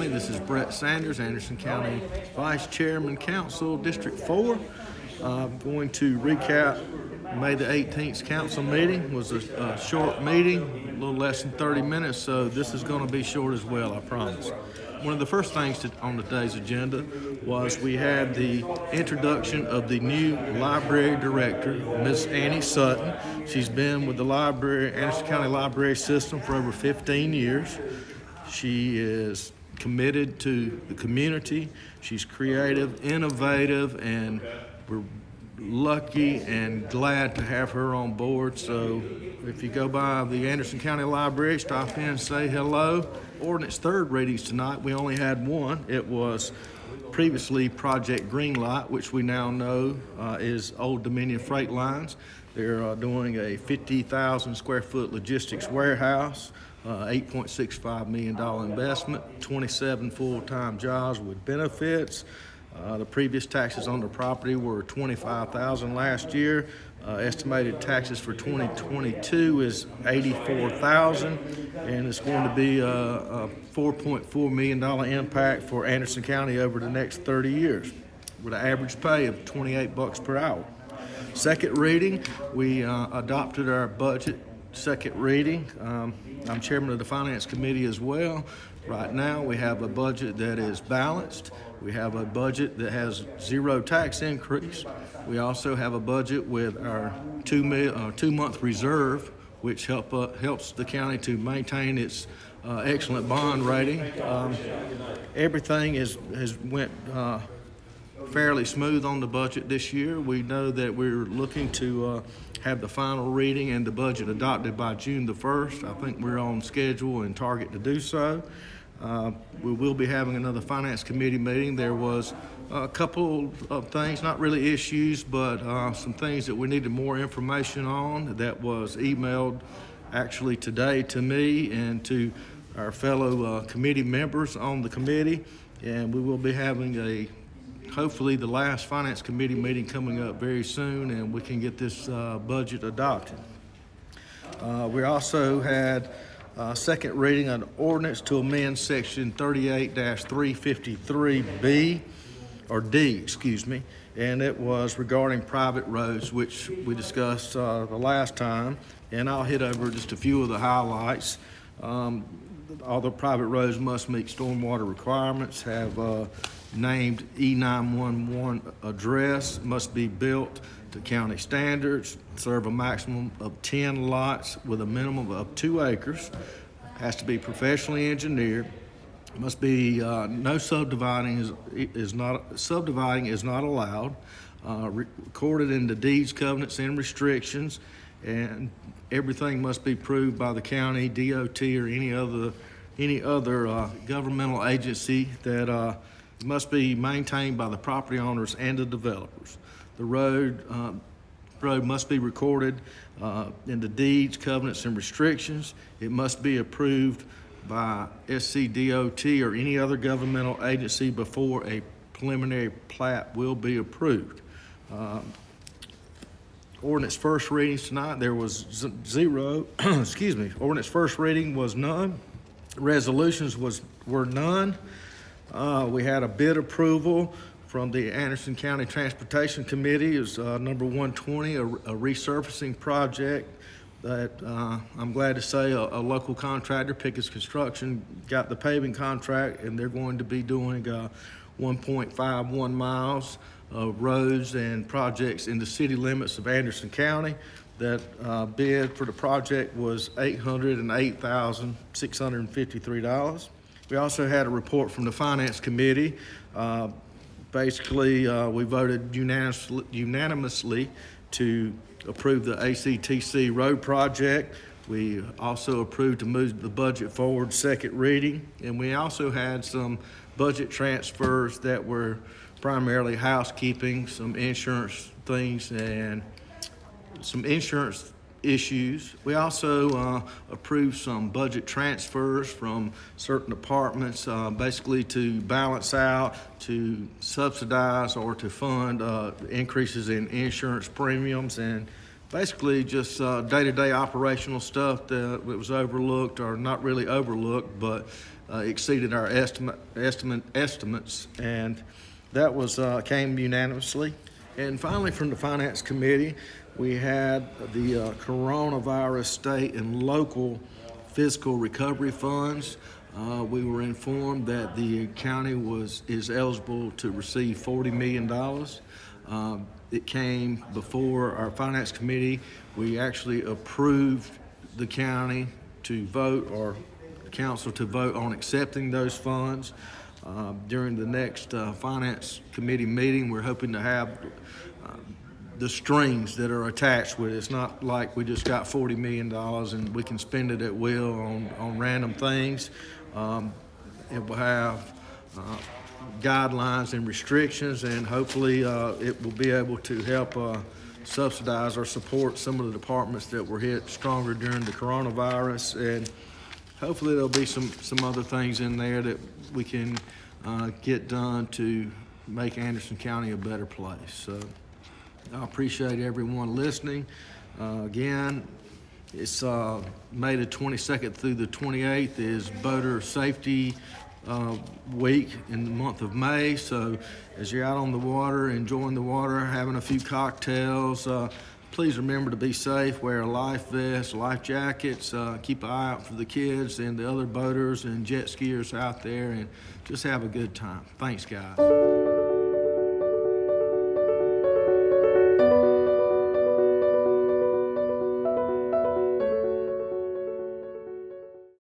County. This is Brett Sanders, Anderson County Vice Chairman, Council, District 4. I'm going to recap May the 18th council meeting. It was a short meeting, a little less than 30 minutes, so this is going to be short as well, I promise. One of the first things on today's agenda was we had the introduction of the new library director, Miss Annie Sutton. She's been with the Anderson County Library System for over 15 years. She is committed to the community. She's creative, innovative, and we're lucky and glad to have her on board. So if you go by the Anderson County Library, stop in and say hello. Ordinance third readings tonight, we only had one. It was previously Project Greenlight, which we now know is Old Dominion Freight Lines. They're doing a 50,000 square foot logistics warehouse, $8.65 million investment, 27 full-time jobs with benefits. The previous taxes on the property were $25,000 last year. Estimated taxes for 2022 is $84,000, and it's going to be a $4.4 million impact for Anderson County over the next 30 years, with an average pay of $28 per hour. Second reading, we adopted our budget. Second reading. I'm chairman of the Finance Committee as well. Right now, we have a budget that is balanced. We have a budget that has zero tax increase. We also have a budget with our two-month reserve, which helps the county to maintain its excellent bond rating. Everything has went fairly smooth on the budget this year. We know that we're looking to have the final reading and the budget adopted by June the 1st. I think we're on schedule and target to do so. We will be having another Finance Committee meeting. There was a couple of things, not really issues, but some things that we needed more information on that was emailed actually today to me and to our fellow committee members on the committee. And we will be having hopefully the last Finance Committee meeting coming up very soon, and we can get this budget adopted. We also had second reading on ordinance to amend section 38-353B, or D, and it was regarding private roads, which we discussed the last time, and I'll hit over just a few of the highlights. All the private roads must meet stormwater requirements, have named E911 address, must be built to county standards, serve a maximum of 10 lots with a minimum of 2 acres, has to be professionally engineered, must be no subdividing is not allowed, recorded in the deeds, covenants, and restrictions, and everything must be approved by the county, DOT, or any other governmental agency that must be maintained by the property owners and the developers. The road must be recorded in the deeds, covenants, and restrictions. It must be approved by SCDOT or any other governmental agency before a preliminary plat will be approved. Ordinance first readings tonight, there was zero. Ordinance first reading was none. Resolutions were none. We had a bid approval from the Anderson County Transportation Committee. It was number 120, a resurfacing project that I'm glad to say a local contractor, Pickett's Construction, got the paving contract, and they're going to be doing 1.51 miles of roads and projects in the city limits of Anderson County. That bid for the project was $808,653. We also had a report from the Finance Committee. Basically, we voted unanimously to approve the ACTC road project. We also approved to move the budget forward second reading, and we also had some budget transfers that were primarily housekeeping, some insurance things, and some insurance issues. We also approved some budget transfers from certain departments, basically to balance out, to subsidize, or to fund increases in insurance premiums, and basically just day-to-day operational stuff that was overlooked, or not really overlooked, but exceeded our estimates, and that was came unanimously. And finally, from the Finance Committee, we had the coronavirus state and local fiscal recovery funds. We were informed that the county is eligible to receive $40 million. It came before our Finance Committee. We actually approved the county to vote, or the council to vote on accepting those funds. During the next Finance Committee meeting, we're hoping to have the strings that are attached with it. It's not like we just got $40 million and we can spend it at will on random things. It will have guidelines and restrictions, and hopefully it will be able to help subsidize or support some of the departments that were hit stronger during the coronavirus. And hopefully there'll be some other things in there that we can get done to make Anderson County a better place. So I appreciate everyone listening. Again, it's May the 22nd through the 28th is Boater Safety Week in the month of May. So as you're out on the water, enjoying the water, having a few cocktails, please remember to be safe, wear a life vest, life jackets, keep an eye out for the kids and the other boaters and jet skiers out there, and just have a good time. Thanks, guys.